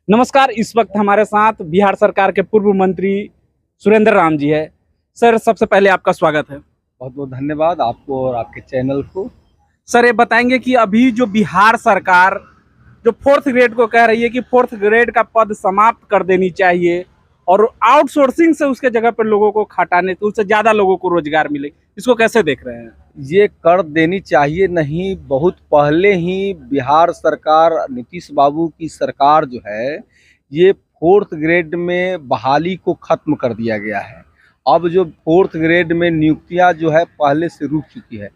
नमस्कार। इस वक्त हमारे साथ बिहार सरकार के पूर्व मंत्री सुरेंद्र राम जी है। सर, सबसे पहले आपका स्वागत है। बहुत बहुत धन्यवाद आपको और आपके चैनल को। सर, ये बताएंगे कि अभी जो बिहार सरकार जो फोर्थ ग्रेड को कह रही है कि फोर्थ ग्रेड का पद समाप्त कर देनी चाहिए और आउटसोर्सिंग से उसके जगह पर लोगों को खटाने तो उससे ज़्यादा लोगों को रोजगार मिले, इसको कैसे देख रहे हैं? ये कर देनी चाहिए नहीं, बहुत पहले ही बिहार सरकार नीतीश बाबू की सरकार जो है ये फोर्थ ग्रेड में बहाली को ख़त्म कर दिया गया है। अब जो फोर्थ ग्रेड में नियुक्तियां जो है पहले से रुक चुकी है,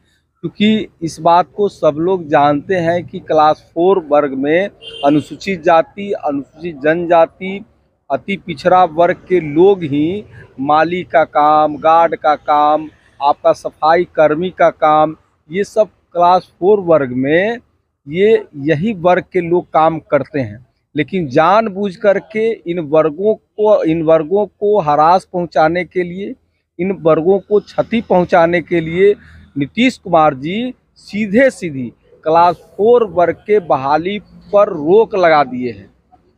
क्योंकि इस बात को सब लोग जानते हैं कि क्लास 4 वर्ग में अनुसूचित जाति, अनुसूचित जनजाति, अति पिछड़ा वर्ग के लोग ही माली का काम, गार्ड का काम, आपका सफाई कर्मी का काम, ये सब क्लास 4 वर्ग में यही वर्ग के लोग काम करते हैं। लेकिन जानबूझ करके इन वर्गों को हरास पहुंचाने के लिए, इन वर्गों को क्षति पहुंचाने के लिए नीतीश कुमार जी सीधे सीधी क्लास 4 वर्ग के बहाली पर रोक लगा दिए हैं।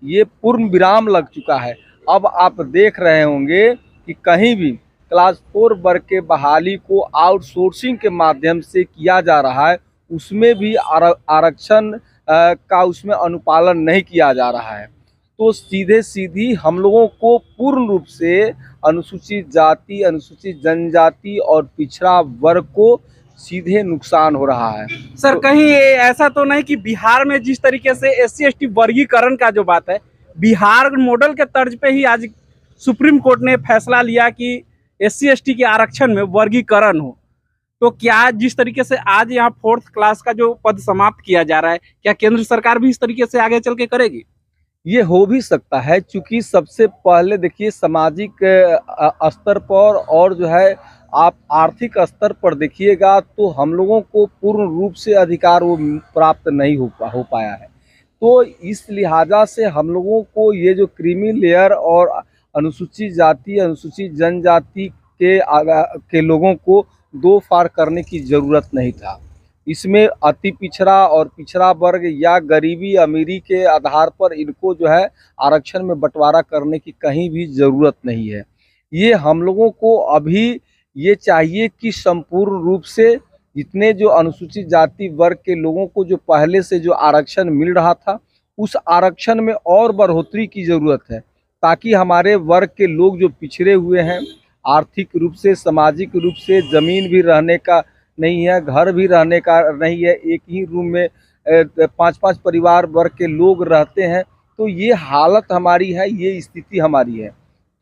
ये पूर्ण विराम लग चुका है। अब आप देख रहे होंगे कि कहीं भी क्लास 4 वर्ग के बहाली को आउटसोर्सिंग के माध्यम से किया जा रहा है, उसमें भी आरक्षण का उसमें अनुपालन नहीं किया जा रहा है। तो सीधे सीधी हम लोगों को पूर्ण रूप से अनुसूचित जाति, अनुसूचित जनजाति और पिछड़ा वर्ग को सीधे नुकसान हो रहा है। सर, कहीं ये ऐसा तो नहीं कि बिहार में जिस तरीके से SC/ST वर्गीकरण का जो बात है, बिहार मॉडल के तर्ज पे ही आज सुप्रीम कोर्ट ने फैसला लिया कि SC/ST के आरक्षण में वर्गीकरण हो, तो क्या जिस तरीके से आज यहाँ फोर्थ क्लास का जो पद समाप्त किया जा रहा है, क्या केंद्र सरकार भी इस तरीके से आगे चल के करेगी? ये हो भी सकता है, क्योंकि सबसे पहले देखिए सामाजिक स्तर पर और जो है आप आर्थिक स्तर पर देखिएगा तो हम लोगों को पूर्ण रूप से अधिकार वो प्राप्त नहीं हो पाया है। तो इस लिहाजा से हम लोगों को ये जो क्रीमी लेयर और अनुसूचित जाति, अनुसूचित जनजाति के लोगों को दो फाड़ करने की ज़रूरत नहीं था। इसमें अति पिछड़ा और पिछड़ा वर्ग या गरीबी अमीरी के आधार पर इनको जो है आरक्षण में बंटवारा करने की कहीं भी ज़रूरत नहीं है। ये हम लोगों को अभी ये चाहिए कि संपूर्ण रूप से जितने जो अनुसूचित जाति वर्ग के लोगों को जो पहले से जो आरक्षण मिल रहा था, उस आरक्षण में और बढ़ोतरी की ज़रूरत है, ताकि हमारे वर्ग के लोग जो पिछड़े हुए हैं आर्थिक रूप से, सामाजिक रूप से, ज़मीन भी रहने का नहीं है, घर भी रहने का नहीं है, एक ही रूम में 5-5 परिवार वर्ग के लोग रहते हैं, तो ये हालत हमारी है, ये स्थिति हमारी है।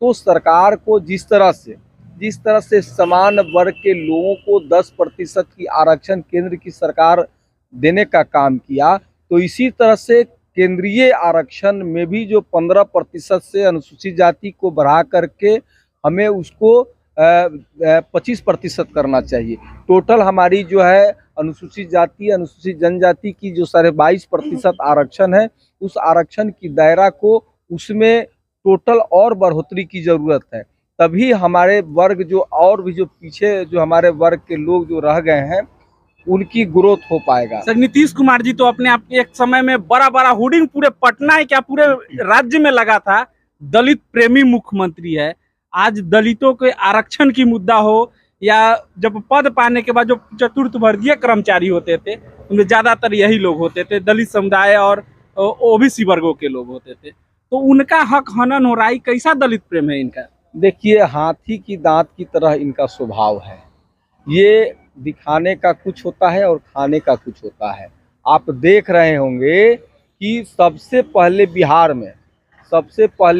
तो सरकार को जिस तरह से समान वर्ग के लोगों को 10% की आरक्षण केंद्र की सरकार देने का काम किया, तो इसी तरह से केंद्रीय आरक्षण में भी जो 15% से अनुसूचित जाति को बढ़ा करके हमें उसको 25% करना चाहिए। टोटल हमारी जो है अनुसूचित जाति, अनुसूचित जनजाति की जो 22.5% आरक्षण है, उस आरक्षण की दायरा को उसमें टोटल और बढ़ोतरी की ज़रूरत है। तभी हमारे वर्ग जो और भी जो पीछे जो हमारे वर्ग के लोग जो रह गए हैं उनकी ग्रोथ हो पाएगा। सर, नीतीश कुमार जी तो अपने आप एक समय में बड़ा होर्डिंग पूरे पटना है क्या पूरे राज्य में लगा था, दलित प्रेमी मुख्यमंत्री है। आज दलितों के आरक्षण की मुद्दा हो या जब पद पाने के बाद जो चतुर्थ वर्गीय कर्मचारी होते थे उनमें ज्यादातर यही लोग होते थे, दलित समुदाय और OBC वर्गों के लोग होते थे, तो उनका हक हनन हो रहा है। कैसा दलित प्रेम है इनका? देखिए, हाथी की दांत की तरह इनका स्वभाव है। ये दिखाने का कुछ होता है और खाने का कुछ होता है। आप देख रहे होंगे कि सबसे पहले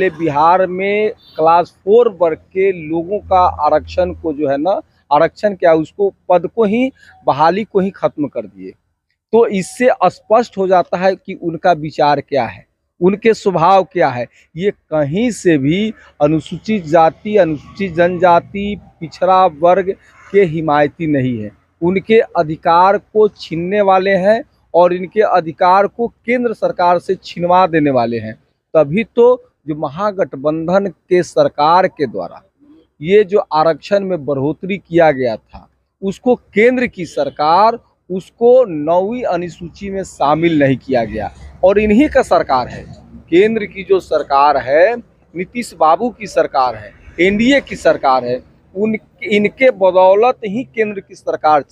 बिहार में क्लास 4 वर्ग के लोगों का आरक्षण को जो है ना, आरक्षण क्या, उसको पद को ही, बहाली को ही खत्म कर दिए। तो इससे स्पष्ट हो जाता है कि उनका विचार क्या है, उनके स्वभाव क्या है। ये कहीं से भी अनुसूचित जाति, अनुसूचित जनजाति, पिछड़ा वर्ग के हिमायती नहीं है। उनके अधिकार को छीनने वाले हैं और इनके अधिकार को केंद्र सरकार से छिनवा देने वाले हैं। तभी तो जो महागठबंधन के सरकार के द्वारा ये जो आरक्षण में बढ़ोतरी किया गया था, उसको केंद्र की सरकार उसको 9वीं अनुसूची में शामिल नहीं किया गया, और इन्हीं का सरकार है। केंद्र की जो सरकार है, नीतीश बाबू की सरकार है, एनडीए की सरकार है, इनके बदौलत ही केंद्र की सरकार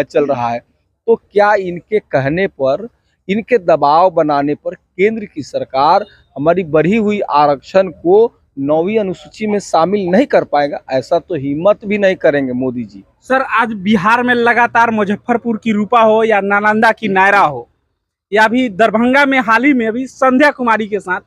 चल रहा है। तो क्या इनके कहने पर, इनके दबाव बनाने पर केंद्र की सरकार हमारी बढ़ी हुई आरक्षण को 9वीं अनुसूची में शामिल नहीं कर पाएगा? ऐसा तो हिम्मत भी नहीं करेंगे मोदी जी। सर, आज बिहार में लगातार मुजफ्फरपुर की रूपा हो या नालंदा की नायरा हो, या अभी दरभंगा में हाल ही में अभी संध्या कुमारी के साथ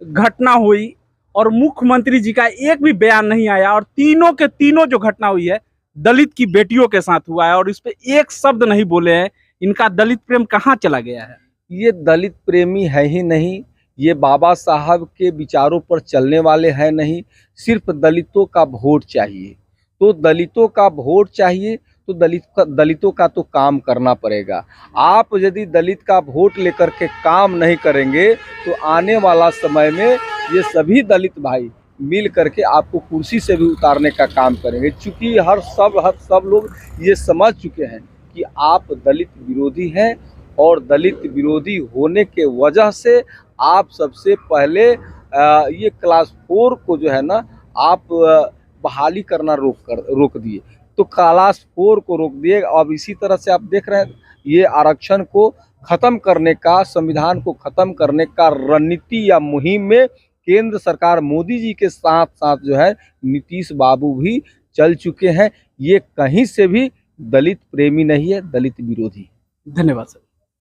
घटना हुई और मुख्यमंत्री जी का एक भी बयान नहीं आया, और तीनों के तीनों जो घटना हुई है दलित की बेटियों के साथ हुआ है, और इस पे एक शब्द नहीं बोले हैं। इनका दलित प्रेम कहाँ चला गया है? ये दलित प्रेमी है ही नहीं, ये बाबा साहब के विचारों पर चलने वाले हैं नहीं। सिर्फ दलितों का वोट चाहिए, तो दलितों का वोट चाहिए तो दलितों का तो काम करना पड़ेगा। आप यदि दलित का वोट लेकर के काम नहीं करेंगे तो आने वाला समय में ये सभी दलित भाई मिल करके आपको कुर्सी से भी उतारने का काम करेंगे। चूँकि सब लोग ये समझ चुके हैं कि आप दलित विरोधी हैं, और दलित विरोधी होने के वजह से आप सबसे पहले ये क्लास 4 को जो है ना, आप बहाली करना रोक दिए। तो क्लास 4 को रोक दिए। अब इसी तरह से आप देख रहे हैं, ये आरक्षण को ख़त्म करने का, संविधान को ख़त्म करने का रणनीति या मुहिम में केंद्र सरकार मोदी जी के साथ साथ जो है नीतीश बाबू भी चल चुके हैं। ये कहीं से भी दलित प्रेमी नहीं है, दलित विरोधी। धन्यवाद सर।